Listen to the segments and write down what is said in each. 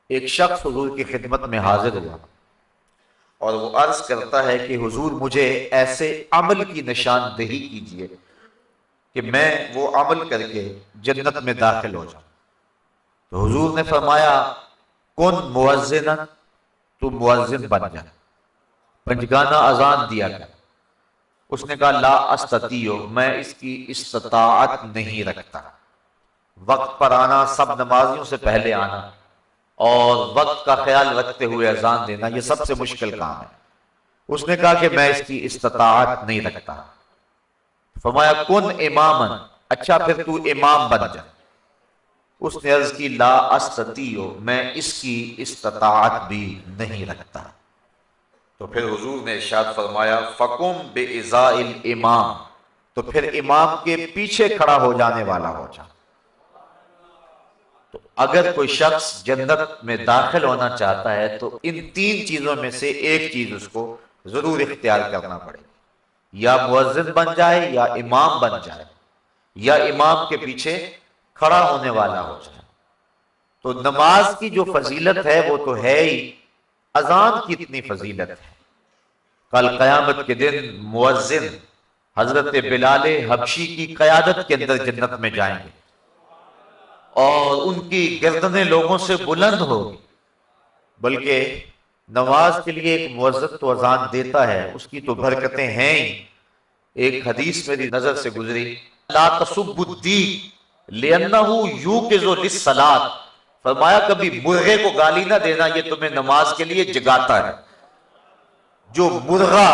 ایک شخص حضور کی خدمت میں حاضر ہوا اور وہ عرض کرتا ہے کہ حضور مجھے ایسے عمل کی نشاندہی کیجئے کہ میں وہ عمل کر کے جنت میں داخل ہو جاؤں۔ تو حضور نے فرمایا کن مؤذنا، تو مؤذن بن جا، پنجگانہ اذان دیا کر۔ اس نے کہا لا استطیع، میں اس کی استطاعت نہیں رکھتا۔ وقت پر آنا، سب نمازیوں سے پہلے آنا اور وقت کا خیال رکھتے ہوئے اذان دینا، یہ سب سے مشکل کام ہے۔ اس نے کہا کہ میں اس کی استطاعت نہیں رکھتا۔ فرمایا کن اماما، اچھا پھر تو امام بن جا۔ اس نے عرض کی لا استطیع، میں اس کی استطاعت بھی نہیں رکھتا۔ تو پھر حضور نے ارشاد فرمایا فقم بإزاء الامام، تو پھر امام کے پیچھے کھڑا ہو جانے والا ہو جا۔ تو اگر کوئی شخص جنت میں داخل ہونا چاہتا ہے تو ان تین چیزوں میں سے ایک چیز اس کو ضرور اختیار کرنا پڑے، یا مؤذن بن جائے، یا امام بن جائے، یا امام کے پیچھے کھڑا ہونے والا ہو جائے۔ تو نماز کی جو فضیلت ہے وہ تو ہے ہی، اذان کی اتنی فضیلت ہے۔ کل قیامت کے دن مؤذن حضرت بلال حبشی کی قیادت کے اندر جنت میں جائیں گے اور ان کی گردنیں لوگوں سے بلند ہوگی، بلکہ نماز کے لیے ایک مؤذن تو اذان دیتا ہے، اس کی تو برکتیں ہیں ہی۔ ایک حدیث میری نظر سے گزری، لا تسبوا الدیک لأنہ یوقظ للصلاۃ، فرمایا کبھی مرغے کو گالی نہ دینا، یہ تمہیں نماز کے لیے جگاتا ہے۔ جو مرغا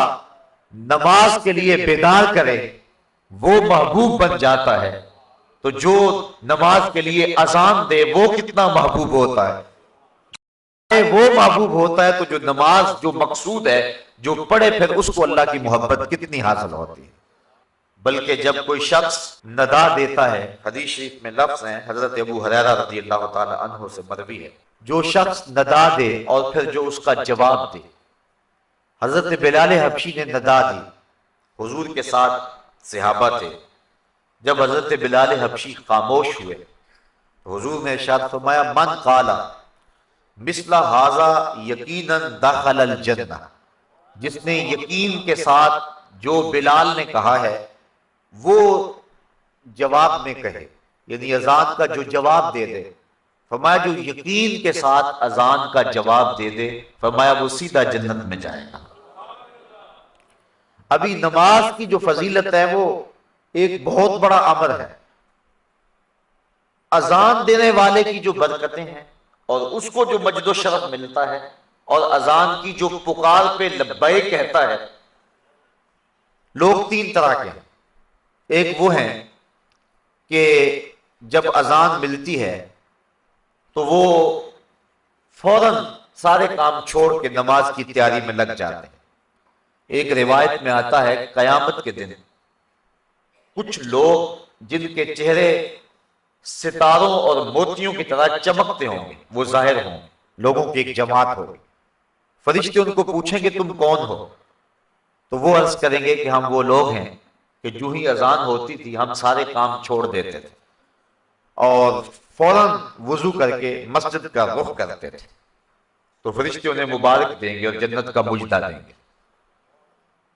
نماز کے لیے بیدار کرے وہ محبوب بن جاتا ہے، تو جو نماز کے لیے اذان دے وہ کتنا محبوب ہوتا ہے۔ وہ محبوب ہوتا ہے تو جو نماز جو مقصود ہے جو پڑھے پھر اس کو اللہ کی محبت کتنی حاصل ہوتی ہے۔ بلکہ جب کوئی شخص ندا دیتا ہے، حدیث شریف میں لفظ ہیں حضرت ابو ہریرہ رضی اللہ تعالی عنہ سے مروی ہے، جو شخص ندا دے اور پھر جو اس کا جواب دے۔ حضرت بلال حبشی نے ندا دی، حضور کے ساتھ صحابہ تھے، جب حضرت بلال حبشی خاموش ہوئے تو حضور نے ارشاد فرمایا من قال مثل ھذا یقینا دخل الجنہ، جس نے یقین کے ساتھ جو بلال نے کہا ہے وہ جواب میں کہے، یعنی اذان کا جو جواب دے دے، فرمایا جو یقین کے ساتھ اذان کا جواب دے دے، فرمایا وہ سیدھا جنت میں جائے گا۔ ابھی نماز کی جو فضیلت ہے وہ ایک بہت بڑا امر ہے، اذان دینے والے کی جو برکتیں ہیں اور اس کو جو مجد و شرف ملتا ہے، اور اذان کی جو پکار پہ لبیک کہتا ہے۔ لوگ تین طرح کے ہیں، ایک وہ ہیں کہ جب اذان ملتی ہے تو وہ فوراً سارے کام چھوڑ کے نماز کی تیاری میں لگ جاتے ہیں۔ ایک روایت میں آتا ہے قیامت کے دن کچھ لوگ جن کے چہرے ستاروں اور موتیوں کی طرح چمکتے ہوں گے وہ ظاہر ہوں گے، لوگوں کی ایک جماعت ہوگی۔ فرشتے ان کو پوچھیں گے تم کون ہو؟ تو وہ عرض کریں گے کہ ہم وہ لوگ ہیں کہ جو ہی اذان ہوتی تھی ہم سارے کام چھوڑ دیتے تھے اور فوراً وضو کر کے مسجد کا رخ کرتے تھے۔ تو فرشتے انہیں مبارک دیں گے اور جنت کا مجدہ دیں گے۔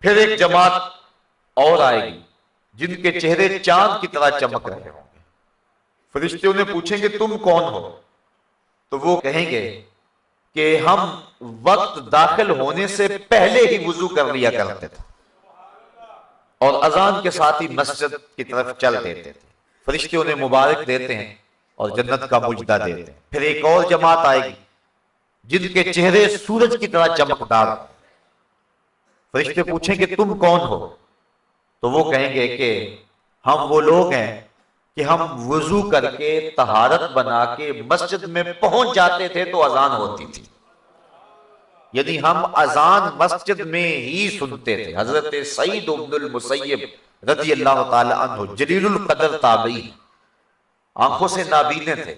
پھر ایک جماعت اور آئے گی جن کے چہرے چاند کی طرح چمک رہے ہوں گے۔ فرشتے انہیں پوچھیں گے تم کون ہو؟ تو وہ کہیں گے کہ ہم وقت داخل ہونے سے پہلے ہی وضو کر لیا کرتے تھے اور اذان کے ساتھ ہی مسجد کی طرف چل دیتے تھے۔ فرشتے انہیں مبارک دیتے ہیں اور جنت کا مجدہ دیتے ہیں۔ پھر ایک اور جماعت آئے گی جن کے چہرے سورج کی طرح چمکدار، فرشتے پوچھیں کہ تم کون ہو؟ تو وہ کہیں گے کہ ہم وہ لوگ ہیں کہ ہم وضو کر کے طہارت بنا کے مسجد میں پہنچ جاتے تھے تو اذان ہوتی تھی، یعنی ہم اذان مسجد میں ہی سنتے تھے۔ حضرت سعید بن المسیب رضی اللہ تعالی عنہ جلیل القدر تابعی، آنکھوں سے نابینے تھے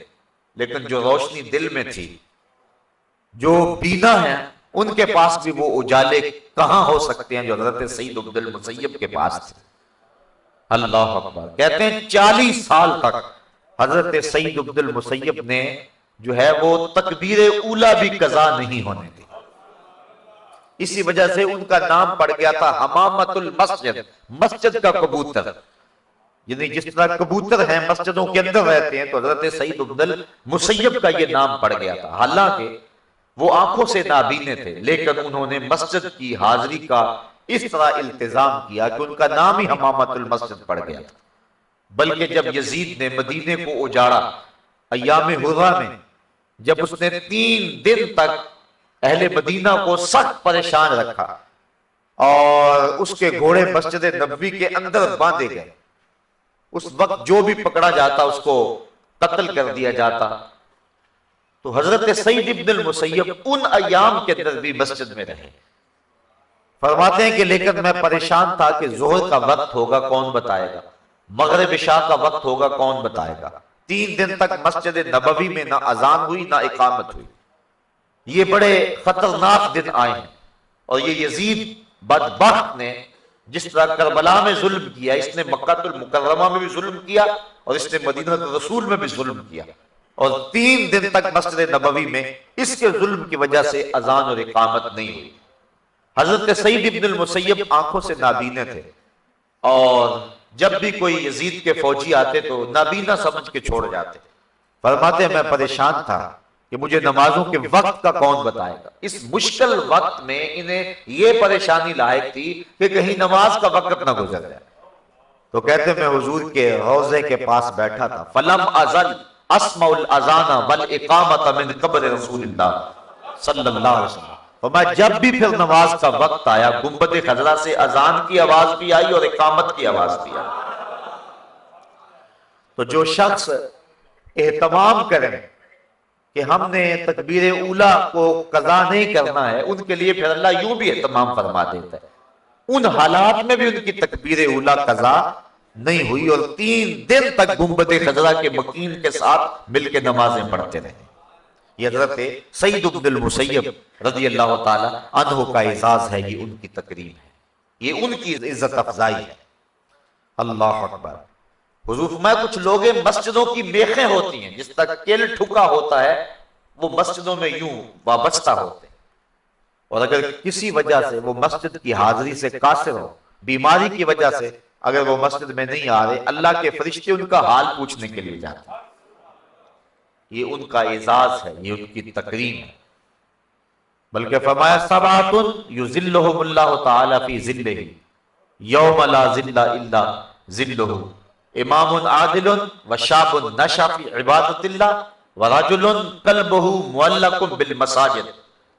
لیکن جو روشنی دل میں تھی، جو بینا ہیں ان کے پاس بھی وہ اجالے کہاں ہو سکتے ہیں جو حضرت سعید بن المسیب کے پاس تھے۔ اللہ اکبر، کہتے ہیں 40 سال تک حضرت سعید بن المسیب نے جو ہے وہ تکبیر اولا بھی قضا نہیں ہونے دی. اسی وجہ سے ان کا نام پڑ گیا تھا حمامت المسجد، مسجد کا کبوتر. یعنی جس طرح کبوتر ہیں مسجدوں کے اندر رہتے ہیں، تو حضرت سعید بن المسیب کا یہ نام پڑ گیا تھا. حالانکہ وہ آنکھوں سے نابینے تھے، لیکن انہوں نے مسجد کی حاضری کا اس طرح التزام کیا کہ ان کا نام ہی حمامت المسجد پڑ گیا تھا. بلکہ جب یزید نے مدینے کو اجاڑا ایام حرہ میں، جب اس نے 3 دن تک اہل مدینہ کو سخت پریشان رکھا اور اس کے گھوڑے مسجد نبوی کے اندر باندھے گئے، اس وقت جو بھی پکڑا جاتا اس کو قتل کر دیا جاتا، تو حضرت سعید ابن المسیب ان ایام کے اندر بھی مسجد میں رہے. فرماتے ہیں کہ لیکن میں پریشان تھا کہ ظہر کا وقت ہوگا کون بتائے گا، مغرب عشاء کا وقت ہوگا کون بتائے گا. 3 دن تک مسجد نبوی میں نہ اذان ہوئی نہ اقامت ہوئی. یہ بڑے خطرناک دن آئے ہیں، اور یہ یزید بدبخت نے جس طرح کربلا میں ظلم کیا، اس نے مکہ المکرمہ میں بھی ظلم کیا اور اس نے مدینہ رسول میں بھی ظلم کیا، اور 3 دن تک مسجد نبوی میں اس کے ظلم کی وجہ سے اذان اور اقامت نہیں ہوئی. حضرت سعید ابن المسیب آنکھوں سے نابینے تھے، اور جب بھی کوئی یزید کے فوجی آتے تو نابینا سمجھ کے چھوڑ جاتے. فرماتے ہیں میں پریشان تھا کہ مجھے نمازوں کے وقت کا کون بتائے گا. اس مشکل وقت میں انہیں یہ پریشانی لاحق تھی کہ کہیں نماز کا وقت نہ گزر جائے. تو کہتے میں حضور کے روضے کے پاس بیٹھا تھا، فلم ازل اسمع الاذان والاقامۃ من قبر رسول اللہ صلی اللہ علیہ وسلم. اور میں جب بھی پھر نماز کا وقت آیا، گنبد خضرا سے اذان کی آواز بھی آئی اور اقامت کی آواز بھی آئی. تو جو شخص اہتمام کریں کہ ہم نے تکبیر اولا کو قضا نہیں کرنا ہے، ان کے لیے پھر اللہ یوں بھی اہتمام فرما دیتا ہے. ان حالات میں بھی ان کی تکبیر اولا قضا نہیں ہوئی، اور 3 دن تک گنبد خضرا کے مکین کے ساتھ مل کے نمازیں پڑھتے رہے. یہ حضرت سعید بن المسیب رضی اللہ تعالی عنہ کا اعزاز ہے، یہ ان کی تکریم ہے، یہ ان کی عزت افزائی ہے. اللہ اکبر. حضور فرمایا کچھ لوگ مسجدوں کی میخیں ہوتی ہیں، جس طرح کیل ٹھکا ہوتا ہے وہ مسجدوں میں یوں وابستہ ہوتے ہیں، اور اگر کسی وجہ سے وہ مسجد کی حاضری سے قاصر ہو، بیماری کی وجہ سے اگر وہ مسجد میں نہیں آ رہے، اللہ کے فرشتے ان کا حال پوچھنے کے لیے جاتے ہیں. یہ ان کا اعزاز ہے، یہ ان کی تکریم ہے. بلکہ فرمایا سبعۃ یظلھم اللہ تعالی فی ظلہ یوم لا ظل الا ظلہ، امام عادل وشاب نشأ فی عبادۃ اللہ ورجل قلبہ معلق بالمساجد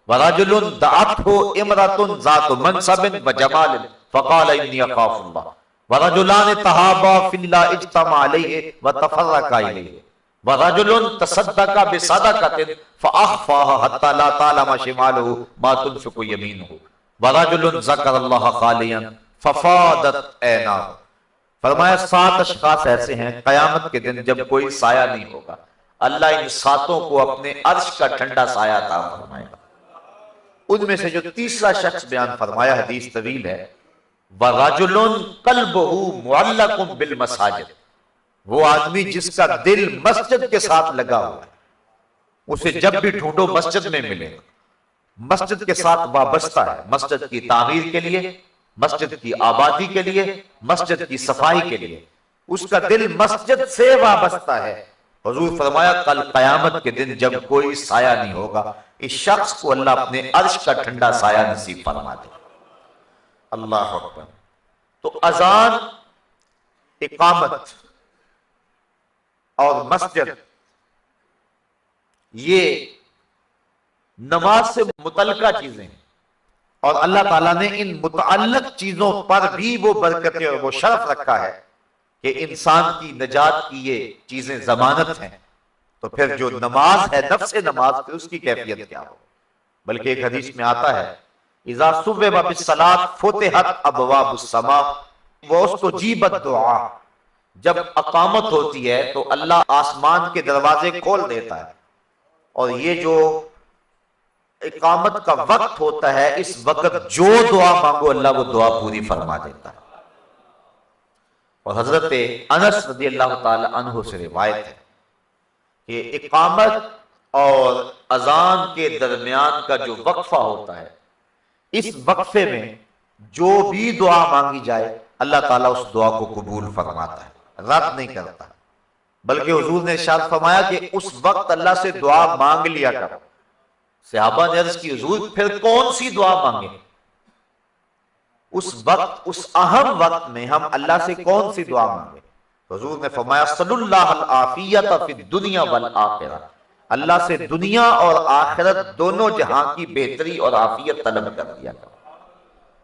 ورجل دعته امرأة ذات منصب وجمال فقال انی اخاف اللہ ورجلان تحابا فی اللہ اجتمع علیہ وتفرقا علیہ ورجل تصدق بصدقة فأخفاها حتى لا تعلم شماله ما تنفق يمينه ورجل ذكر الله خاليا ففاضت عيناه. فرمایا 7 اشخاص ایسے ہیں قیامت کے دن جب کوئی سایہ نہیں ہوگا، اللہ ان 7 کو اپنے عرش کا ٹھنڈا سایہ عطا فرمائے گا. ان میں سے جو تیسرا شخص بیان فرمایا، حدیث طویل ہے، وَرَجُلٌ قَلْبُهُ مُعَلَّقٌ بِالْمَسَاجِدِ، وہ آدمی جس کا دل مسجد کے ساتھ لگا ہوا ہے، اسے جب بھی ڈھونڈو مسجد میں ملے گا. مسجد کے ساتھ وابستہ ہے، مسجد کی تعمیر کے لیے، مسجد کی آبادی کے لیے، مسجد کی صفائی کے لیے، اس کا دل مسجد سے وابستہ ہے. حضور فرمایا کل قیامت کے دن جب کوئی سایہ نہیں ہوگا، اس شخص کو اللہ اپنے عرش کا ٹھنڈا سایہ نصیب فرما دے. اللہ اکبر. تو اذان، اقامت اور مسجد یہ نماز سے متعلقہ چیزیں ہیں، اور اللہ تعالیٰ نے ان متعلق چیزوں پر بھی وہ برکتیں اور وہ شرف رکھا ہے کہ انسان کی نجات کی یہ چیزیں ضمانت ہیں. تو پھر جو نماز ہے، نفس نماز، پھر اس کی کیفیت کیا ہو. بلکہ ایک حدیث میں آتا ہے اذا صبح بالصلاۃ فتحت ابواب السماء واستجیبت دعا، جب اقامت ہوتی ہے تو اللہ آسمان کے دروازے کھول دیتا ہے، اور یہ جو اقامت کا وقت ہوتا ہے، اس وقت جو دعا مانگو اللہ وہ دعا پوری فرما دیتا ہے. اور حضرت انس رضی اللہ تعالی عنہ سے روایت ہے کہ اقامت اور اذان کے درمیان کا جو وقفہ ہوتا ہے، اس وقفے میں جو بھی دعا مانگی جائے اللہ تعالیٰ اس دعا کو قبول فرماتا ہے، رد نہیں کرتا، بلکہ حضور نے ارشاد فرمایا کہ اس وقت اللہ سے دعا مانگ لیا کرو۔ صحابہ نے عرض کی حضور پھر کون سی دعا مانگے؟ اس وقت، اس اہم وقت میں ہم اللہ سے کون سی دعا مانگے؟ حضور نے فرمایا صلی اللہ العافیت فی الدنیا والآخرہ، اللہ سے دنیا اور آخرت دونوں جہاں کی بہتری اور عافیت طلب کر دیا کرو،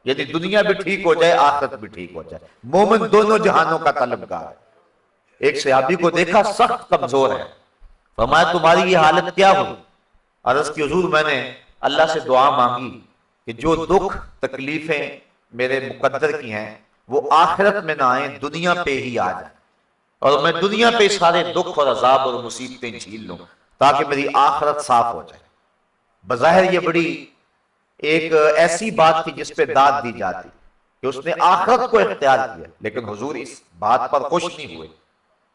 یعنی دنیا بھی ٹھیک ہو جائے، آخرت بھی ٹھیک ہو جائے۔ مومن دونوں جہانوں کا طلبگار ہے۔ ایک صحابی کو دیکھا سخت کمزور ہے، فرمایا تمہاری یہ حالت کیا ہوئی؟ عرض کی حضور میں نے اللہ سے دعا مانگی کہ جو دکھ تکلیفیں میرے مقدر کی ہیں وہ آخرت میں نہ آئیں، دنیا پہ ہی آ جائیں، اور میں دنیا پہ سارے دکھ اور عذاب اور مصیبتیں جھیل لوں تاکہ میری آخرت صاف ہو جائے۔ بظاہر یہ بڑی ایک ایسی بات تھی جس پہ داد دی جاتی کہ اس نے آخرت کو اختیار کیا، لیکن حضور اس بات پر خوش نہیں ہوئے۔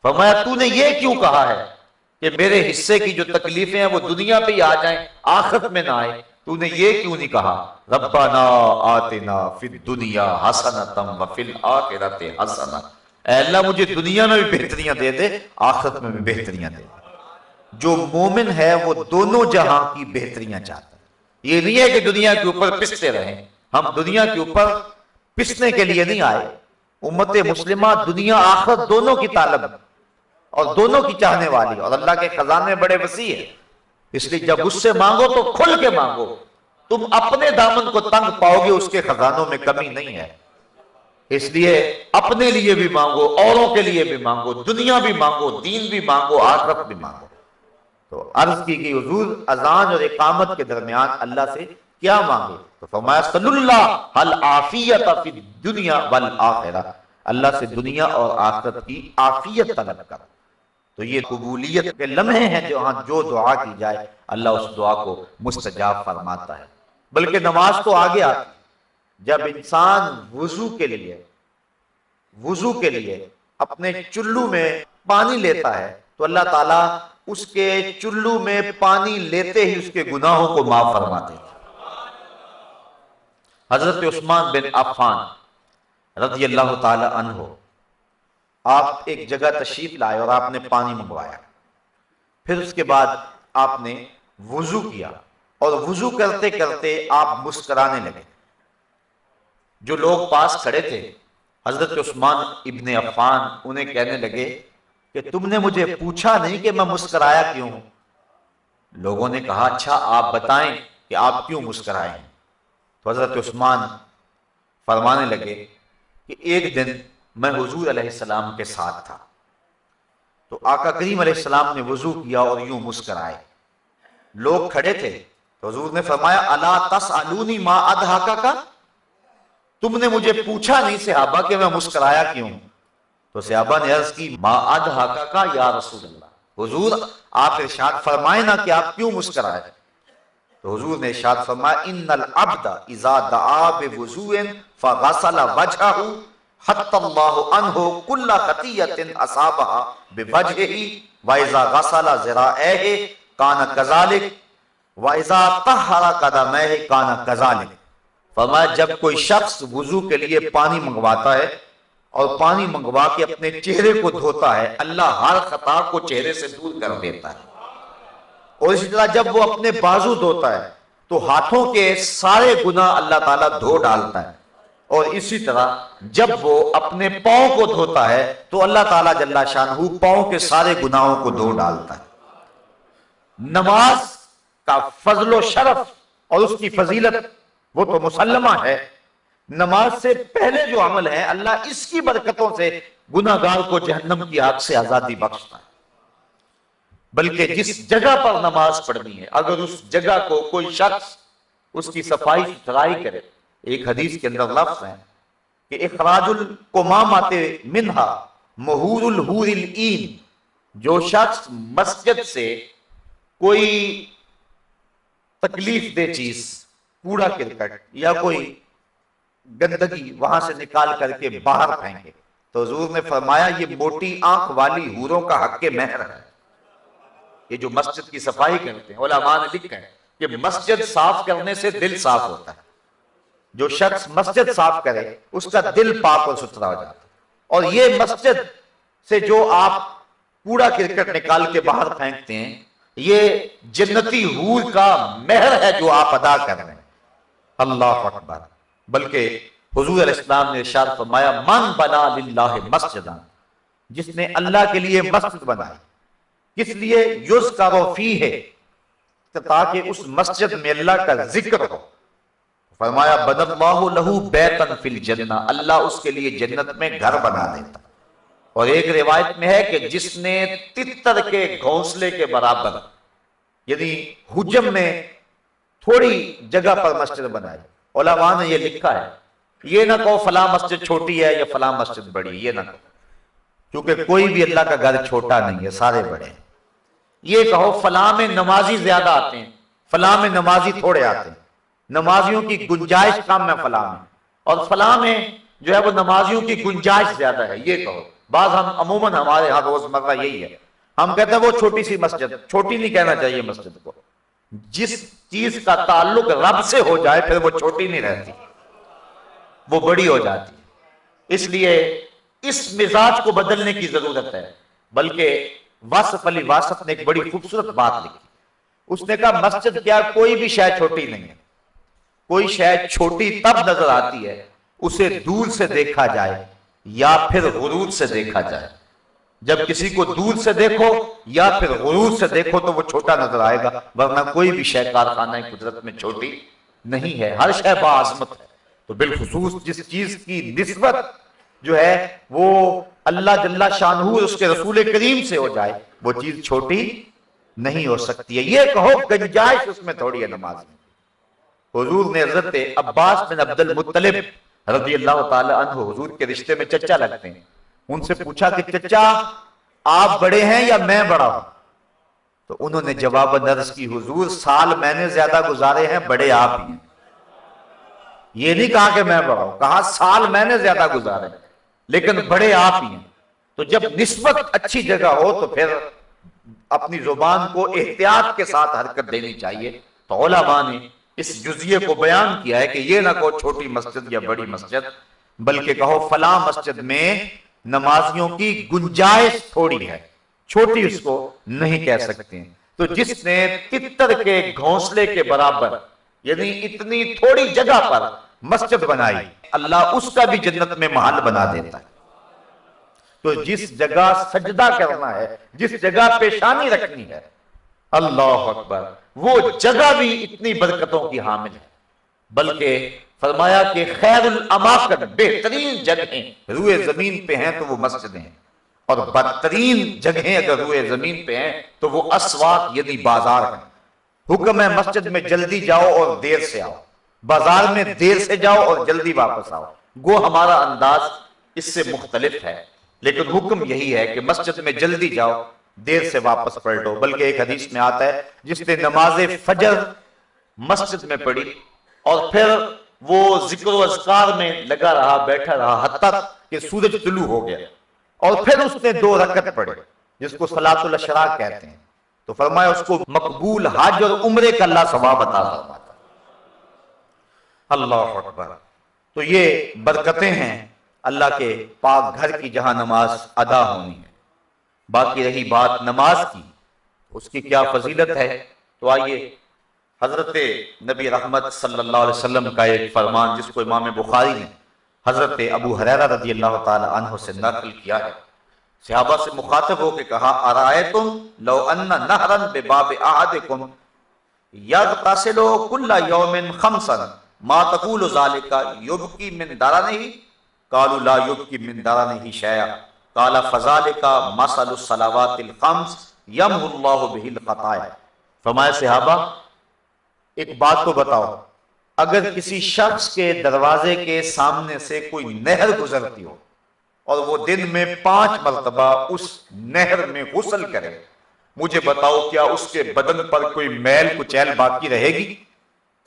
فرمایا تو نے یہ کیوں کہا ہے کہ میرے حصے کی جو تکلیفیں ہیں وہ دنیا پہ ہی آ جائیں، آخرت میں نہ آئے؟ تو نے یہ کیوں نہیں کہا ربنا آتنا فی الدنیا حسنۃ وفی الآخرۃ حسنۃ، اے اللہ مجھے دنیا میں بھی بہتریاں دے دے، آخرت میں بھی بہتریاں دے دے۔ جو مومن ہے وہ دونوں جہاں کی بہتریاں چاہتا ہے۔ یہ نہیں ہے کہ دنیا کے اوپر پستے رہیں، ہم دنیا کے اوپر پسنے کے لیے نہیں آئے۔ امت مسلمہ دنیا آخرت دونوں کی طالب اور دونوں کی چاہنے والی، اور اللہ کے خزانے بڑے وسیع ہیں، اس لیے جب اس سے مانگو تو کھل کے مانگو، تم اپنے دامن کو تنگ پاؤ گے، اس کے خزانوں میں کمی نہیں ہے۔ اس لیے اپنے لیے بھی مانگو، اوروں کے لیے بھی مانگو، دنیا بھی مانگو، دین بھی مانگو، آخرت بھی مانگو۔ تو عرض کی کہ حضور اذان اور اقامت کے درمیان اللہ سے کیا مانگے؟ تو فرمایا صلی اللہ العافیت فی الدنیا والآخرہ، اللہ سے دنیا اور آخرت کی عافیت طلب کر۔ تو یہ قبولیت کے لمحے ہیں جو دعا کی جائے اللہ اس دعا کو مستجاب فرماتا ہے۔ بلکہ نماز تو آگے آتی، جب انسان وضو کے لیے اپنے چلو میں پانی لیتا ہے تو اللہ تعالیٰ اس کے چلو میں پانی لیتے ہی اس کے گناہوں کو معاف فرماتے ہیں۔ حضرت عثمان بن عفان رضی اللہ تعالی عنہ، آپ ایک جگہ تشریف لائے اور آپ نے پانی منگوایا، پھر اس کے بعد آپ نے وضو کیا، اور وضو کرتے کرتے آپ مسکرانے لگے۔ جو لوگ پاس کھڑے تھے حضرت عثمان ابن عفان انہیں کہنے لگے کہ تم نے مجھے پوچھا نہیں کہ میں مسکرایا کیوں؟ لوگوں نے کہا اچھا آپ بتائیں کہ آپ کیوں مسکرائے ہیں؟ تو حضرت عثمان فرمانے لگے کہ ایک دن میں حضور علیہ السلام کے ساتھ تھا، تو آقا کریم علیہ السلام نے وضو کیا اور یوں مسکرائے، لوگ کھڑے تھے، تو حضور نے فرمایا الا تسألونی ما اضحکک، تم نے مجھے پوچھا نہیں صحابہ کہ میں مسکرایا کیوں؟ تو صحابہ نے عرض کی ما اضحکک یا رسول اللہ، حضور آپ ارشاد فرمائے نا کہ آپ کیوں مسکرائے؟ تو حضور نے ارشاد فرمایا ان العبد اذا دعا بوضوء فغسل وجهه حتى الله عنه كل خطيئة اصابها بوجهه واذا غسل ذراعيه كان كذلك واذا طهر قدميه كان كذلك۔ فرمایا جب کوئی شخص وضو کے لیے پانی منگواتا ہے اور پانی منگوا کے اپنے چہرے کو دھوتا ہے، اللہ ہر خطا کو چہرے سے دور کر دیتا ہے، اور اسی طرح جب وہ اپنے بازو دھوتا ہے تو ہاتھوں کے سارے گناہ اللہ تعالیٰ دھو ڈالتا ہے، اور اسی طرح جب وہ اپنے پاؤں کو دھوتا ہے تو اللہ تعالیٰ جل شانہ پاؤں کے سارے گناہوں کو دھو ڈالتا ہے۔ نماز کا فضل و شرف اور اس کی فضیلت وہ تو مسلمہ ہے، نماز سے پہلے جو عمل ہے اللہ اس کی برکتوں سے گناہگار کو جہنم کی آگ سے آزادی بخشتا ہے۔ بلکہ جس جگہ پر نماز پڑھنی ہے اگر اس جگہ کو کوئی شخص اس کی صفائی ستھرائی کرے، ایک حدیث کے اندر لفظ ہے کہ اخراج القمامات منہا مہور الحور العین، جو شخص مسجد سے کوئی تکلیف دہ چیز، کوڑا کرکٹ یا کوئی گندگی وہاں سے نکال کر کے باہر پھینکے، تو حضور نے فرمایا یہ موٹی آنکھ والی حوروں کا حق مہر ہے، یہ جو مسجد کی صفائی کرتے ہیں، علماء نے لکھا ہے کہ مسجد صاف کرنے سے دل صاف ہوتا ہے. جو شخص مسجد صاف کرے اس کا دل پاک اور ستھرا ہو جاتا ہے. اور یہ مسجد سے جو آپ کوڑا کرکٹ نکال کے باہر پھینکتے ہیں، یہ جنتی حور کا مہر ہے جو آپ ادا کر رہے ہیں. اللہ اکبر. بلکہ حضور علیہ السلام نے ارشاد فرمایا من بنا للہ مسجدا، جس نے اللہ کے لیے مسجد بنائی، کس لیے؟ یذکر فیہ، تاکہ اس مسجد میں اللہ کا ذکر ہو. فرمایا بنى اللہ لہ بیتا فی الجنہ، اللہ اس کے لیے جنت میں گھر بنا دیتا. اور ایک روایت میں ہے کہ جس نے تتر کے گھونسلے کے برابر، یعنی حجم میں تھوڑی جگہ پر مسجد بنائی. علماء نے یہ لکھا ہے، یہ نہ کہو فلاں مسجد چھوٹی ہے یا فلاں مسجد بڑی، یہ نہ کہو، کیونکہ کوئی بھی اللہ کا گھر چھوٹا نہیں ہے، سارے بڑے ہیں. یہ کہو فلاں میں نمازی زیادہ آتے ہیں، فلاں میں نمازی تھوڑے آتے ہیں، نمازیوں کی گنجائش کم ہے فلاں میں، اور فلاں میں جو ہے وہ نمازیوں کی گنجائش زیادہ ہے. یہ کہو. بعض ہم عموماً ہمارے ہاں روزمرہ یہی ہے، ہم کہتے ہیں وہ چھوٹی سی مسجد. چھوٹی نہیں کہنا چاہیے مسجد کو. جس چیز کا تعلق رب سے ہو جائے پھر وہ چھوٹی نہیں رہتی، وہ بڑی ہو جاتی. اس لیے اس مزاج کو بدلنے کی ضرورت ہے. بلکہ واصف علی واصف نے ایک بڑی خوبصورت بات لکھی. اس نے کہا مسجد کیا کوئی بھی شے چھوٹی نہیں ہے. کوئی شے چھوٹی تب نظر آتی ہے اسے دور سے دیکھا جائے یا پھر غرور سے دیکھا جائے. جب کسی کو دور سے دیکھو یا پھر غرور سے دیکھو تو وہ چھوٹا نظر آئے گا، ورنہ کوئی بھی شے کارخانہ قدرت میں چھوٹی نہیں ہے، ہر شے باعظمت ہے. تو بالخصوص جس چیز کی نسبت جو ہے وہ اللہ جل شانہ اس کے رسول کریم سے ہو جائے وہ چیز چھوٹی نہیں ہو سکتی ہے. یہ کہو گنجائش اس میں تھوڑی ہے نماز میں. حضور نے حضرت عباس بن عبد المطلب رضی اللہ تعالی عنہ، حضور کے رشتے میں چچا لگتے ہیں، ان سے پوچھا کہ چچا آپ بڑے ہیں یا میں بڑا ہوں؟ تو انہوں نے جواب عرض کی حضور سال میں نے زیادہ گزارے ہیں، بڑے آپ ہی ہیں. یہ نہیں کہا کہ میں بڑا ہوں، کہا سال میں نے زیادہ گزارے لیکن بڑے آپ ہی ہیں. تو جب نسبت اچھی جگہ ہو تو پھر اپنی زبان کو احتیاط کے ساتھ حرکت دینی چاہیے. تو علماء نے اس جزیے کو بیان کیا ہے کہ یہ نہ کہو چھوٹی مسجد یا بڑی مسجد، بلکہ کہو فلاں مسجد میں نمازیوں کی گنجائش تھوڑی ہے، چھوٹی اس کو نہیں کہہ سکتے ہیں. تو جس نے تتر کے گھونسلے کے برابر، یعنی اتنی تھوڑی جگہ پر مسجد بنائی، اللہ اس کا بھی جنت میں محل بنا دیتا ہے. تو جس جگہ سجدہ کرنا ہے، جس جگہ پیشانی رکھنی ہے، اللہ اکبر، وہ جگہ بھی اتنی برکتوں کی حامل ہے. بلکہ فرمایا کہ خیر الاماکن، بہترین جگہیں روئے زمین پہ ہیں تو وہ مسجدیں ہیں، اور بدترین جگہیں اگر روئے زمین پہ ہیں تو وہ اسواق یعنی بازار ہیں. حکم ہے مسجد میں جلدی جاؤ اور دیر سے آؤ، بازار میں دیر سے جاؤ اور جلدی واپس آؤ. گو ہمارا انداز اس سے مختلف ہے، لیکن حکم یہی ہے کہ مسجد میں جلدی جاؤ، دیر سے واپس پلٹو. بلکہ ایک حدیث میں آتا ہے جس نے نماز فجر مسجد میں پڑھی اور پھر وہ ذکر و اذکار میں لگا رہا، بیٹھا رہا حتیٰ کہ سورج طلوع ہو گیا، اور پھر اس نے 2 رکعت پڑھے جس کو صلاۃ الاشراق کہتے ہیں، تو فرمایا اس کو مقبول حج اور عمرے کا اللہ ثواب عطا فرماتا. اللہ اکبر. تو یہ برکتیں ہیں اللہ کے پاک گھر کی جہاں نماز ادا ہونی ہے. باقی رہی بات نماز کی، اس کی کیا فضیلت ہے، تو آئیے حضرت نبی رحمت صلی اللہ علیہ وسلم کا ایک فرمان جس کو امام بخاری نے حضرت ابو ہریرہ رضی اللہ تعالی عنہ سے نقل کیا ہے. صحابہ سے مخاطب ہو کے کہا ارائیتم لو ان نہرا بباب احدکم یغتسل کل یوم خمسا ما تقول ذلك یبکی من درنہ قالوا لا یبکی من درنہ شیئا قال فذلك مثل الصلوات الخمس یمحو اللہ بہ الخطایا. فرمایا صحابہ ایک بات کو بتاؤ، اگر کسی شخص کے دروازے کے سامنے سے کوئی نہر گزرتی ہو اور وہ دن میں 5 مرتبہ اس نہر میں غسل کرے، مجھے بتاؤ کیا اس کے بدن پر کوئی میل کچیل باقی رہے گی؟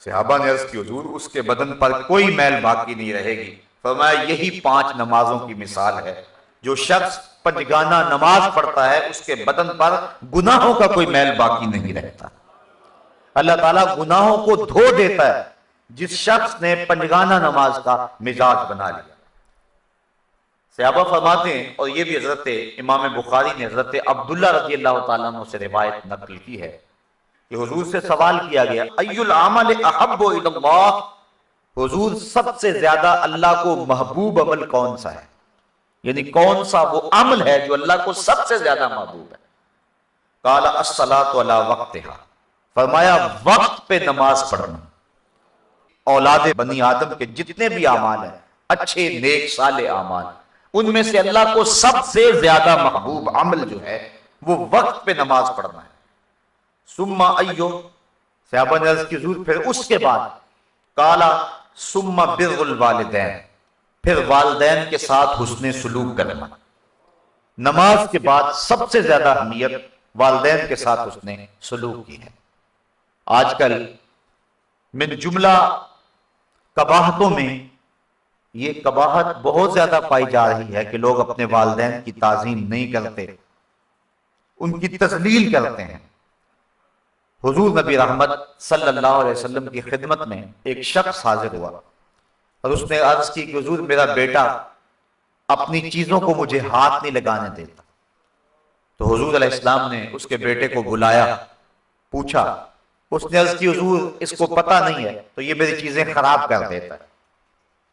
صحابہ نے عرض کی حضور اس کے بدن پر کوئی میل باقی نہیں رہے گی. فرمایا یہی 5 نمازوں کی مثال ہے. جو شخص پنجگانہ نماز پڑھتا ہے اس کے بدن پر گناہوں کا کوئی میل باقی نہیں رہتا. اللہ تعالیٰ گناہوں کو دھو دیتا ہے جس شخص نے پنجگانہ نماز کا مزاج بنا لیا. صحابہ فرماتے ہیں، اور یہ بھی حضرت امام بخاری نے حضرت عبداللہ رضی اللہ تعالیٰ عنہ سے روایت نقل کی ہے کہ حضور سے سوال کیا گیا ای العمل احب الی اللہ، حضور سب سے زیادہ اللہ کو محبوب عمل کون سا ہے، یعنی کون سا وہ عمل ہے جو اللہ کو سب سے زیادہ محبوب ہے. قال الصلاۃ علی وقتها، فرمایا وقت پہ نماز پڑھنا. اولاد بنی آدم کے جتنے بھی اعمال ہیں اچھے نیک صالح اعمال، ان میں سے اللہ کو سب سے زیادہ محبوب عمل جو ہے وہ وقت پہ نماز پڑھنا ہے. ثم ایو، صحابہ نے عرض کی حضور پھر اس کے بعد، قالا ثم بر الوالدین، پھر والدین کے ساتھ حسن سلوک کرنا. نماز کے بعد سب سے زیادہ اہمیت والدین کے ساتھ حسن سلوک کی ہے. آج کل من جملہ قباحتوں میں یہ قباحت بہت زیادہ پائی جا رہی ہے کہ لوگ اپنے والدین کی تعظیم نہیں کرتے، ان کی تذلیل کرتے ہیں. حضور نبی رحمت صلی اللہ علیہ وسلم کی خدمت میں ایک شخص حاضر ہوا اور اس نے عرض کی کہ حضور میرا بیٹا اپنی چیزوں کو مجھے ہاتھ نہیں لگانے دیتا. تو حضور علیہ السلام نے اس کے بیٹے کو بلایا، پوچھا. اس نے عرض کی حضور اس کو پتہ نہیں ہے تو یہ میری چیزیں خراب کر دیتا ہے.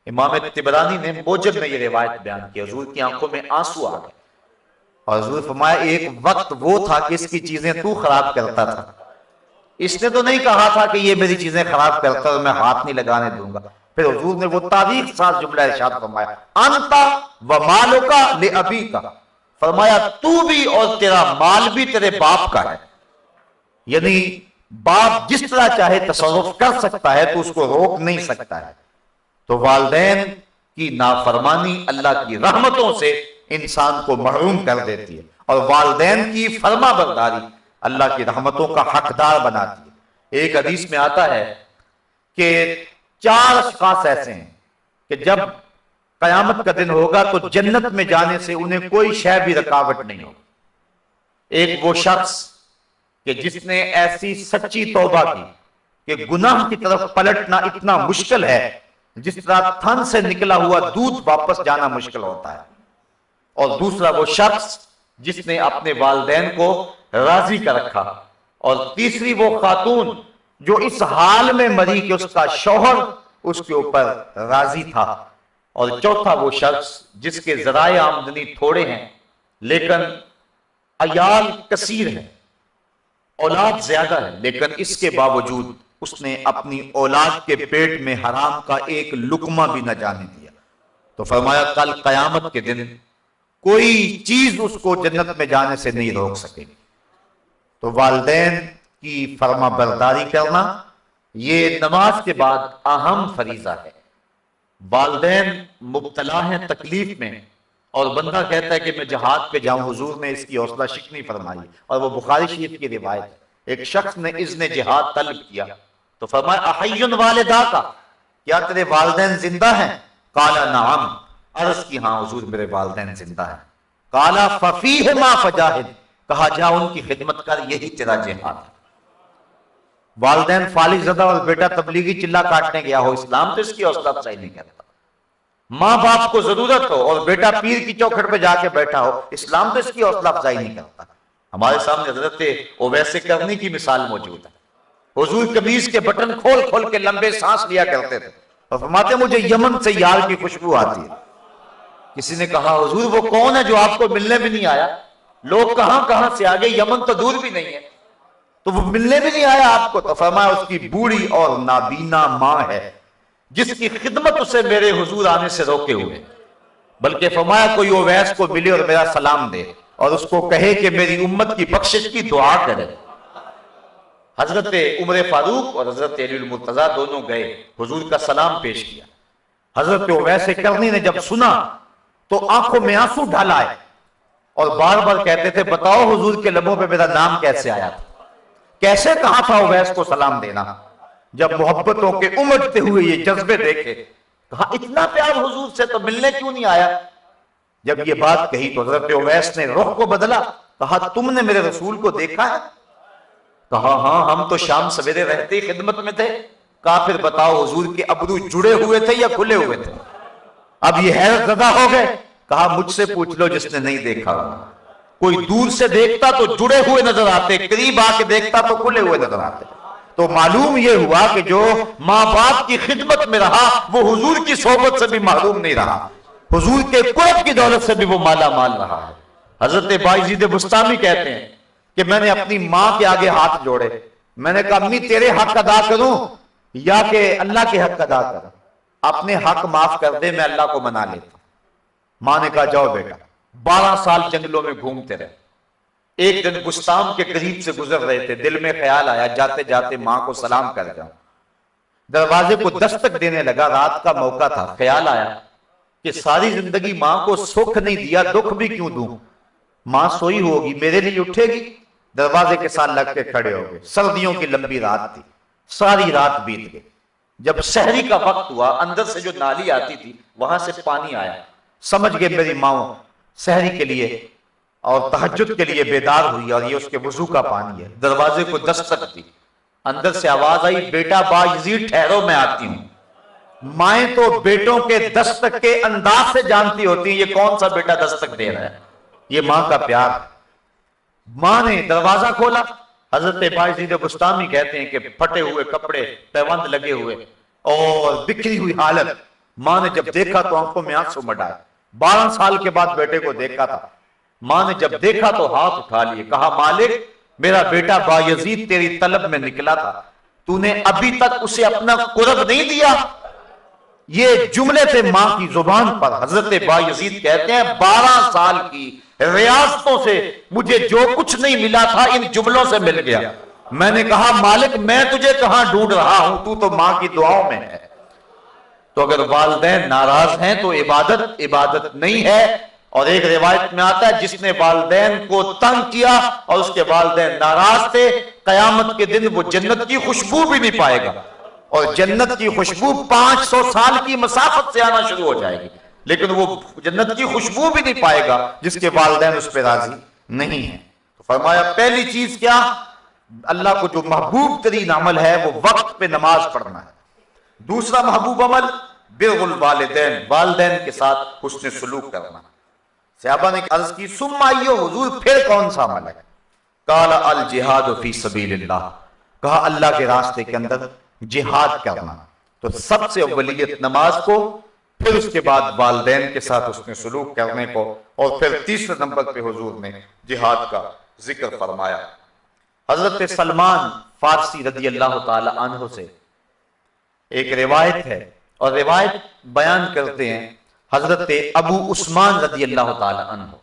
امام طبرانی نے موجب میں یہ روایت بیان کی. حضور کی آنکھوں میں آنسو آ گئے اور حضور فرمایا ایک وقت وہ تھا کہ اس کی چیزیں تو خراب کرتا تھا، اس نے تو نہیں کہا تھا کہ یہ میری چیزیں خراب کرتا اور میں ہاتھ نہیں لگانے دوں گا. پھر حضور نے وہ تاریخ ساز جملہ ارشاد فرمایا انت و مالک لابیک، فرمایا تو بھی اور تیرا مال بھی تیرے باپ کا ہے. یعنی باپ جس طرح چاہے تصرف کر سکتا ہے تو اس کو روک نہیں سکتا ہے. تو والدین کی نافرمانی اللہ کی رحمتوں سے انسان کو محروم کر دیتی ہے، اور والدین کی فرما برداری اللہ کی رحمتوں کا حقدار بناتی ہے. ایک حدیث میں آتا ہے کہ 4 اشخاص ایسے ہیں کہ جب قیامت کا دن ہوگا تو جنت میں جانے سے انہیں کوئی شے بھی رکاوٹ نہیں ہوگی. ایک وہ شخص کہ جس نے ایسی سچی توبہ کی کہ گناہ کی طرف پلٹنا اتنا مشکل ہے جس طرح تھن سے نکلا ہوا دودھ واپس جانا مشکل ہوتا ہے. اور دوسرا وہ شخص جس نے اپنے والدین کو راضی کر رکھا. اور تیسری وہ خاتون جو اس حال میں مری کہ اس کا شوہر اس کے اوپر راضی تھا. اور چوتھا وہ شخص جس کے ذرائع آمدنی تھوڑے ہیں لیکن عیال کثیر ہیں، اولاد زیادہ ہے، لیکن اس کے باوجود اس نے اپنی اولاد کے پیٹ میں حرام کا ایک لقمہ بھی نہ جانے دیا. تو فرمایا کل قیامت کے دن کوئی چیز اس کو جنت میں جانے سے نہیں روک سکے. تو والدین کی فرما برداری کرنا یہ نماز کے بعد اہم فریضہ ہے. والدین مبتلا ہیں تکلیف میں اور بندہ کہتا ہے کہ میں جہاد پہ جاؤں، حضور نے اس کی حوصلہ شکنی فرمائی اور وہ بخاری شریف کی روایت ہے. ایک شخص نے اذن جہاد طلب کیا تو فرمایا احی والداک، کیا تیرے والدین زندہ ہیں؟ قال نعم، عرض کی ہاں حضور میرے والدین زندہ ہیں. قال ففیہما فجاہد، کہا جا ان کی خدمت کر، یہی تیرا جہاد ہے. والدین فالغ زدہ اور بیٹا تبلیغی چلا کاٹنے گیا ہو، اسلام تو اس کی حوصلہ افزائی نہیں کرتا. ماں باپ کو ضرورت ہو اور بیٹا پیر کی چوکھٹ پہ جا کے بیٹھا ہو، اسلام تو اس کی حوصلہ افزائی نہیں کرتا. ہمارے سامنے حضرت اویس کرنی کی مثال موجود ہے. حضور قمیص کے بٹن کھول کھول کے لمبے سانس لیا کرتے تھے اور فرماتے مجھے یمن سے یار کی خوشبو آتی ہے. کسی نے کہا حضور وہ کون ہے جو آپ کو ملنے بھی نہیں آیا؟ لوگ کہاں کہاں سے آگے، یمن تو دور بھی نہیں ہے، تو وہ ملنے بھی نہیں آیا آپ کو. تو فرمایا اس کی بوڑھی اور نابینا ماں ہے جس کی خدمت اسے میرے حضور آنے سے روکے ہوئے. بلکہ فرمایا کوئی اویس کو ملے اور میرا سلام دے اور اس کو کہے کہ میری امت کی بخشش کی دعا کرے. حضرت عمر فاروق اور حضرت علی المرتضیٰ دونوں گئے، حضور کا سلام پیش کیا. حضرت اویس کرنی نے جب سنا تو آنکھوں میں آنسو ڈھال آئے اور بار بار کہتے تھے بتاؤ حضور کے لبوں پہ میرا نام کیسے آیا تھا، کیسے کہا تھا اویس کو سلام دینا. جب محبتوں کے امجتے ہوئے یہ جذبے دیکھے، کہا اتنا پیار حضور سے تو ملنے کیوں نہیں آیا؟ جب یہ بات کہی تو حضرت اویس نے رخ کو بدلا، کہا تم نے میرے رسول کو دیکھا ہے؟ کہا ہاں، ہم تو شام سویرے رہتے ہی خدمت میں تھے۔ کہا پھر بتاؤ حضور کے ابرو جڑے ہوئے تھے یا کھلے ہوئے تھے؟ اب یہ حیرت زدہ ہو گئے۔ کہا مجھ سے پوچھ لو جس نے نہیں دیکھا، کوئی دور سے دیکھتا تو جڑے ہوئے نظر آتے، قریب آ کے دیکھتا تو کھلے ہوئے نظر آتے۔ تو معلوم یہ ہوا کہ جو ماں باپ کی خدمت میں رہا وہ حضور کی صحبت سے بھی محروم نہیں رہا، حضور کے قرب کی دولت سے بھی وہ مالا مال رہا ہے۔ حضرت بایزید بسطامی کہتے ہیں کہ میں نے اپنی ماں کے آگے ہاتھ جوڑے، میں نے کہا امی تیرے حق ادا کروں یا کہ اللہ کے حق ادا کروں؟ اپنے حق معاف کر دے، میں اللہ کو منا لیتا۔ ماں نے کہا جاؤ بیٹا۔ 12 سال جنگلوں میں گھومتے رہے۔ ایک دن بستان کے قریب سے گزر رہے تھے، دل میں خیال آیا جاتے جاتے ماں کو سلام کر جاؤں۔ دروازے کو دستک دینے لگا، رات کا موقع تھا۔ خیال آیا کہ ساری زندگی ماں کو سکھ نہیں دیا، دکھ بھی کیوں دوں؟ ماں سوئی ہوگی، میرے لیے اٹھے گی؟ دروازے کے ساتھ لگ کے کھڑے ہو گئے۔ سردیوں کی لمبی رات تھی، ساری رات بیت گئی۔ جب سحری کا وقت ہوا، اندر سے جو نالی آتی تھی وہاں سے پانی آیا۔ سمجھ گئے میری ماں سحری کے لیے اور تہجد کے لیے بیدار ہوئی اور یہ اس کے وضو کا پانی ہے۔ دروازے کو دستک دی، اندر سے آواز آئی بیٹا بایزید ٹھہرو میں آتی ہوں۔ مائیں تو بیٹوں کے دستک کے انداز سے جانتی ہوتی ہیں یہ کون سا بیٹا دستک دے رہا ہے، یہ ماں کا پیار۔ ماں نے دروازہ کھولا۔ حضرت بایزید بسطامی کہتے ہیں کہ پھٹے ہوئے کپڑے، پیوند لگے ہوئے اور بکھری ہوئی حالت۔ ماں نے جب دیکھا تو آنکھوں میں آنسو مڈائے۔ 12 سال کے بعد بیٹے کو دیکھا تھا۔ ماں نے جب دیکھا تو ہاتھ اٹھا لیے، کہا مالک میرا بیٹا بایزید تیری طلب میں نکلا تھا، تو نے ابھی تک اسے اپنا قرب نہیں دیا۔ یہ جملے تھے ماں کی زبان پر۔ حضرت بایزید کہتے ہیں 12 سال کی ریاستوں سے مجھے جو کچھ نہیں ملا تھا ان جملوں سے مل گیا۔ میں نے کہا مالک میں تجھے کہاں ڈھونڈ رہا ہوں، تو ماں کی دعاؤں میں ہے۔ تو اگر والدین ناراض ہیں تو عبادت نہیں ہے۔ اور ایک روایت میں آتا ہے جس نے والدین کو تنگ کیا اور اس کے والدین ناراض تھے، قیامت کے دن وہ جنت کی خوشبو بھی نہیں پائے گا، اور جنت کی خوشبو 500 سال کی مسافت سے آنا شروع ہو جائے گی، لیکن وہ جنت کی خوشبو بھی نہیں پائے گا جس کے والدین اس پہ راضی نہیں ہیں۔ تو فرمایا پہلی چیز کیا؟ اللہ کو جو محبوب ترین عمل ہے وہ وقت پہ نماز پڑھنا ہے۔ دوسرا محبوب عمل بر الوالدین، والدین کے ساتھ حسن سلوک کرنا۔ صحابہ نے عرض کی ثم ایو حضور پھر کون سا عمل ہے؟ قال الجہاد فی سبیل اللہ، کہا اللہ کے راستے کے اندر جہاد کرنا۔ تو سب سے اولیت نماز کو، پھر اس کے بعد والدین کے ساتھ حسن سلوک کرنے کو، اور پھر تیسرے نمبر پہ حضور نے جہاد کا ذکر فرمایا۔ حضرت سلمان فارسی رضی اللہ تعالی عنہ سے ایک روایت ہے، اور روایت بیان کرتے ہیں حضرت ابو عثمان رضی اللہ تعالی عنہ،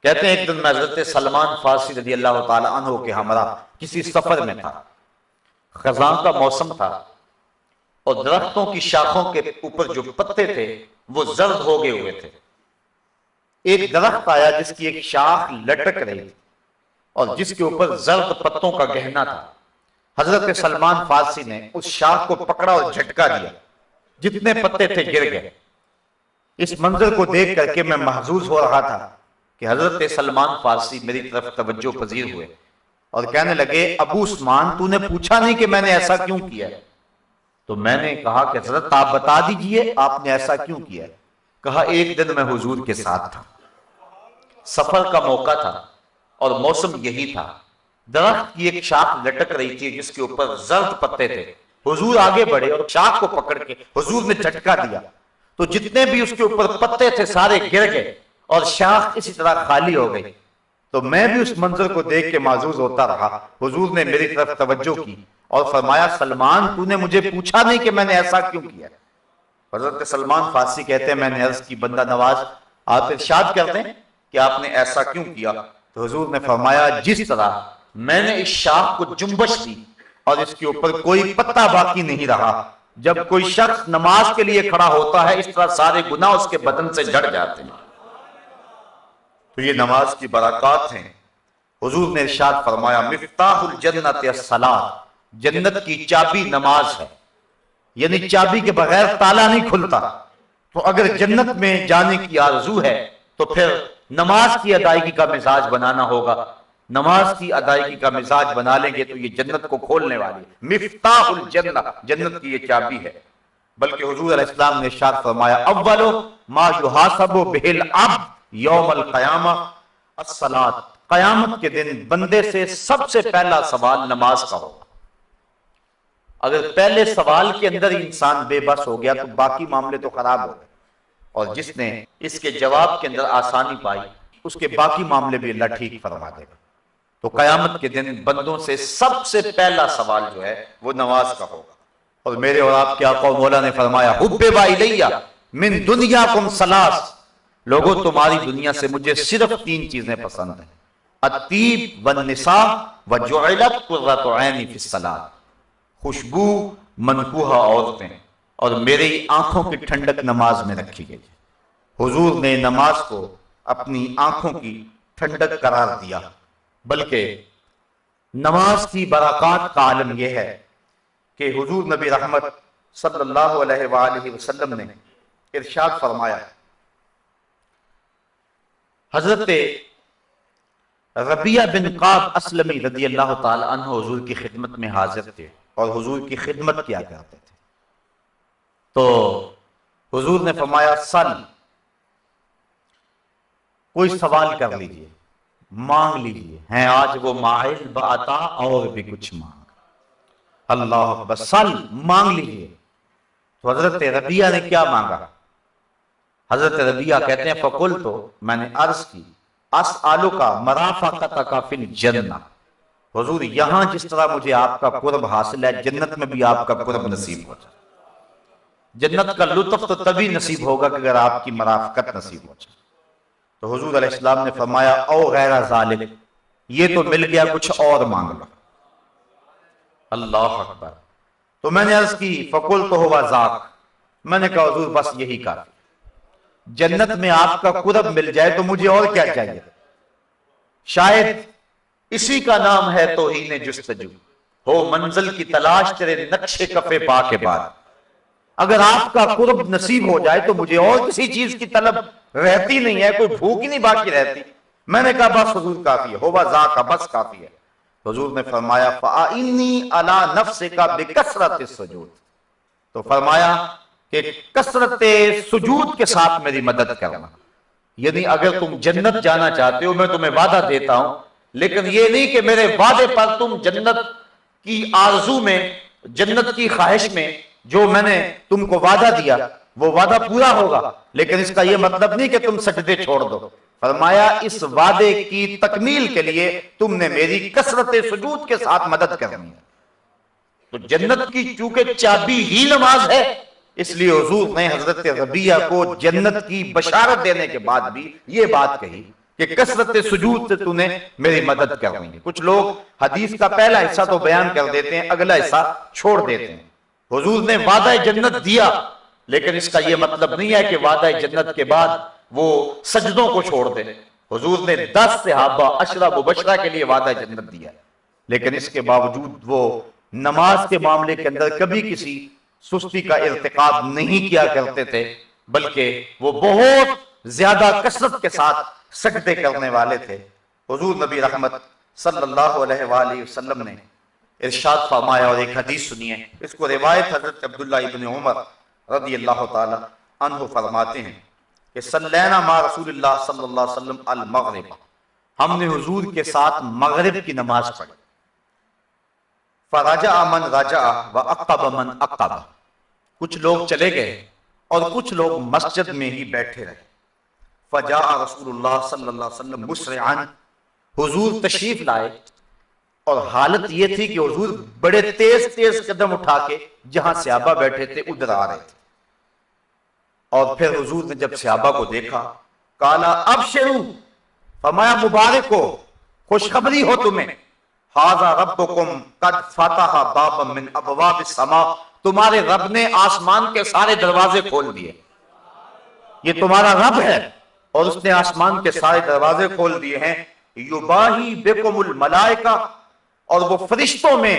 کہتے ہیں ایک دن میں حضرت سلمان فارسی رضی اللہ تعالی عنہ کے ہمراہ کسی سفر میں تھا۔ خزاں کا موسم تھا اور درختوں کی شاخوں کے اوپر جو پتے تھے وہ زرد ہو گئے ہوئے تھے۔ ایک درخت آیا جس کی ایک شاخ لٹک رہی تھی اور جس کے اوپر زرد پتوں کا گہنا تھا۔ حضرت سلمان فارسی نے اس شاخ کو پکڑا اور جھٹکا دیا، جتنے پتے تھے گر گئے۔ اس منظر کو دیکھ کر کے میں محظوظ ہو رہا تھا کہ حضرت سلمان فارسی میری طرف توجہ پذیر ہوئے اور کہنے لگے ابو عثمان تو نے پوچھا نہیں کہ میں نے ایسا کیوں کیا ہے؟ تو میں نے کہا کہ حضرت آپ بتا دیجئے آپ نے ایسا کیوں کیا ہے؟ کہا ایک دن میں حضور کے ساتھ تھا، سفر کا موقع تھا اور موسم یہی تھا۔ درخت کی ایک شاخ لٹک رہی تھی جس کے اوپر زرد پتے تھے۔ حضور آگے بڑھے اور شاخ کو پکڑ کے حضور نے جھٹکا دیا تو جتنے بھی اس کے اوپر پتے تھے سارے گر گئے اور شاخ اسی طرح خالی ہو گئی۔ تو میں بھی اس منظر کو دیکھ کے معزوز ہوتا رہا۔ حضور نے میری طرف توجہ کی اور فرمایا سلمان تو نے مجھے پوچھا نہیں کہ میں نے ایسا کیوں کیا؟ حضرت سلمان فارسی کہتے ہیں میں نے عرض کی بندہ نواز آپ ارشاد کر دیں کہ آپ نے ایسا کیوں کیا؟ تو حضور نے فرمایا جس طرح میں نے اس شاخ کو جنبش دی اور اس کے اوپر کوئی پتا باقی نہیں رہا، جب کوئی شخص نماز کے لیے کھڑا ہوتا ہے اس طرح سارے گناہ اس کے بدن سے جھڑ جاتے ہیں۔ تو یہ نماز کی برکات ہیں۔ حضور نے ارشاد فرمایا مفتاح الجنت الصلاۃ، جنت کی چابی نماز ہے، یعنی چابی کے بغیر تالا نہیں کھلتا۔ تو اگر جنت میں جانے کی آرزو ہے تو پھر نماز کی ادائیگی کا مزاج بنانا ہوگا. نماز کی ادائیگی کا مزاج بنا لیں گے تو یہ جنت کو کھولنے والی مفتاح الجنہ، جنت کی یہ چابی ہے. بلکہ حضور علیہ السلام نے ارشاد فرمایا اولو ما یحاسب بہ العبد یوم القیامہ الصلاۃ، قیامت کے دن بندے سے سب سے پہلا سوال نماز کا ہوگا. اگر پہلے سوال کے اندر انسان بے بس ہو گیا تو باقی معاملے تو خراب ہو گئے، اور جس نے اس کے جواب کے اندر آسانی پائی اس کے باقی معاملے بھی اللہ ٹھیک فرما دے گا. تو قیامت کے دن بندوں سے سب سے پہلا سوال جو ہے وہ نماز کا ہوگا. اور میرے اور آپ کے آقا و مولا نے فرمایا حبب الیہ من دنیاکم ثلاث، لوگوں تمہاری دنیا سے مجھے صرف 3 چیزیں پسند ہیں، الطیب والنساء وجعلت قرۃ عینی فی الصلاۃ، خوشبو، منکوحہ عورتیں، اور میری آنکھوں کی ٹھنڈک نماز میں رکھی گئی. حضور نے نماز کو اپنی آنکھوں کی ٹھنڈک قرار دیا. بلکہ نماز کی برکات کا عالم یہ ہے کہ حضور نبی رحمت صلی اللہ علیہ وآلہ وسلم نے ارشاد فرمایا، حضرت ربیعہ بن قعب اسلمی رضی اللہ تعالی عنہ حضور کی خدمت میں حاضر تھے اور حضور کی خدمت کیا کرتے تھے. تو حضور نے فرمایا سل، کوئی سوال کر لیجئے، مانگ لیجئے. ہیں آج وہ مائل بعطا اور بھی کچھ مانگ. اللہ اکبر، سل، مانگ لیجئے. تو حضرت ربیعہ نے کیا مانگا؟ حضرت ربیعہ کہتے ہیں فقلت، میں نے عرض کی، اسألک مرافقتک فی الجنہ، حضور یہاں جس طرح مجھے آپ کا قرب حاصل ہے جنت میں بھی آپ کا قرب نصیب ہو جائے. جنت کا لطف تو تبھی نصیب ہوگا کہ اگر آپ کی مرافقت نصیب ہو جائے. تو حضور علیہ السلام نے فرمایا او غیر ذالک، یہ تو مل گیا، کچھ اور مانگ لو. اللہ اکبر. تو میں نے عرض کی فقلت هو ذاک، میں نے کہا حضور بس یہی کافی، جنت میں آپ کا قرب مل جائے تو مجھے اور کیا چاہیے. شاید اسی کا نام ہے توہین جستجو، ہو منزل کی تلاش تیرے نقشے کفے پا کے بعد. اگر آپ کا قرب نصیب ہو جائے تو مجھے اور کسی چیز کی طلب رہتی نہیں ہے، کوئی بھوک ہی نہیں باقی رہتی. میں نے کہا بس حضور کافی ہے، ہوا ذاک، بس کافی ہے. حضور نے فرمایا فَأَإِنِّي عَلَى نَفْسِكَ بِكَثْرَةِ السُّجُودِ، تو فرمایا کہ کثرت سجود کے ساتھ میری مدد کرنا. یعنی اگر تم جنت جانا چاہتے ہو میں تمہیں وعدہ دیتا ہوں، لیکن یہ نہیں کہ میرے وعدے پر تم جنت کی آرزو میں، جنت کی خواہش میں جو میں نے تم کو وعدہ دیا وہ وعدہ پورا ہوگا، لیکن اس کا یہ مطلب نہیں کہ تم سجدے چھوڑ دو. فرمایا اس وعدے کی تکمیل کے لیے تم نے میری کثرت سجود کے ساتھ مدد کرنی ہے. تو جنت کی چونکہ چابی ہی نماز ہے، اس لیے حضور نے حضرت ربیعہ کو جنت کی بشارت دینے کے بعد بھی یہ بات کہی کہ کثرت سجود سے تو نے میری مدد کرنی ہے. کچھ لوگ حدیث کا پہلا حصہ تو بیان کر دیتے ہیں، اگلا حصہ چھوڑ دیتے ہیں. حضور نے وعدہ جنت دیا، لیکن اس کا یہ مطلب نہیں ہے کہ وعدہ جنت کے بعد وہ سجدوں کو چھوڑ دے. حضور نے 10 صحابہ عشرہ مبشرہ کے لیے وعدہ جنت دیا، لیکن اس کے باوجود وہ نماز کے معاملے کے اندر کبھی کسی سستی کا ارتکاب نہیں کیا کرتے تھے، بلکہ وہ بہت زیادہ کثرت کے ساتھ سجدے کرنے والے تھے. حضور نبی رحمت صلی اللہ علیہ وآلہ وسلم نے ارشاد فرمایا، اور ایک حدیث سنیے، اس کو روایت حضرت عبداللہ ابن عمر رضی اللہ تعالی عنہ فرماتے ہیں کہ صلینا مع رسول اللہ صلی اللہ علیہ وسلم المغرب، ہم نے حضور کے ساتھ مغرب کی نماز پڑھی. فرجع من رجع وعقب من عقب، کچھ لوگ چلے گئے اور کچھ لوگ مسجد میں ہی بیٹھے رہے. فجاء رسول اللہ صلی اللہ علیہ وسلم مسرعا، حضور تشریف لائے اور حالت یہ تھی کہ حضور بڑے تیز تیز قدم اٹھا کے جہاں صحابہ بیٹھے تھے ادھر آ رہے تھے. اور پھر حضور نے جب صحابہ کو دیکھا، قالا ابشروا، فرمایا مبارک ہو، خوشخبری ہو تمہیں، ھذا ربکم قد فتح بابا من ابواب السماء، تمہارے رب نے آسمان کے سارے دروازے کھول دیے. یہ تمہارا رب ہے اور اس نے آسمان کے سارے دروازے کھول دیے ہیں. یباہی بکم الملائکہ، اور وہ فرشتوں میں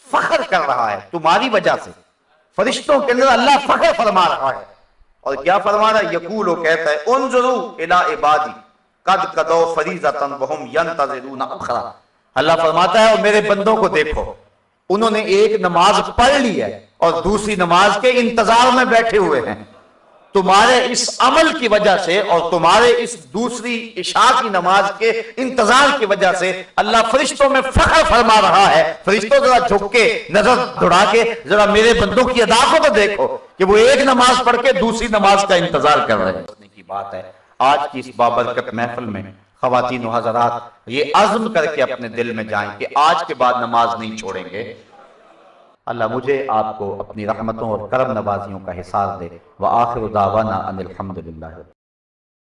فخر کر رہا ہے تمہاری وجہ سے. فرشتوں کے اندر اللہ فخر فرما رہا ہے اور کیا فرما رہا ہے؟ یقول، وہ کہتا ہے انظروا الی عبادی قد قضوا فریضۃ وہم ینتظرون اخرى. اللہ فرماتا ہے اور میرے بندوں کو دیکھو، انہوں نے ایک نماز پڑھ لی ہے اور دوسری نماز کے انتظار میں بیٹھے ہوئے ہیں. تمہارے اس عمل کی وجہ سے اور تمہارے اس دوسری عشاء کی نماز کے انتظار کی وجہ سے اللہ فرشتوں میں فخر فرما رہا ہے. فرشتوں ذرا جھک کے نظر دوڑا کے ذرا میرے بندوں کی ادا کو تو دیکھو کہ وہ ایک نماز پڑھ کے دوسری نماز کا انتظار کر رہے ہیں. کی بات ہے آج کی اس بابرکت محفل میں خواتین و حضرات یہ عزم کر کے اپنے دل میں جائیں کہ آج کے بعد نماز نہیں چھوڑیں گے. اللہ مجھے آپ کو اپنی رحمتوں اور کرم نوازیوں کا حصار دے. وآخر دعوانا ان الحمدللہ.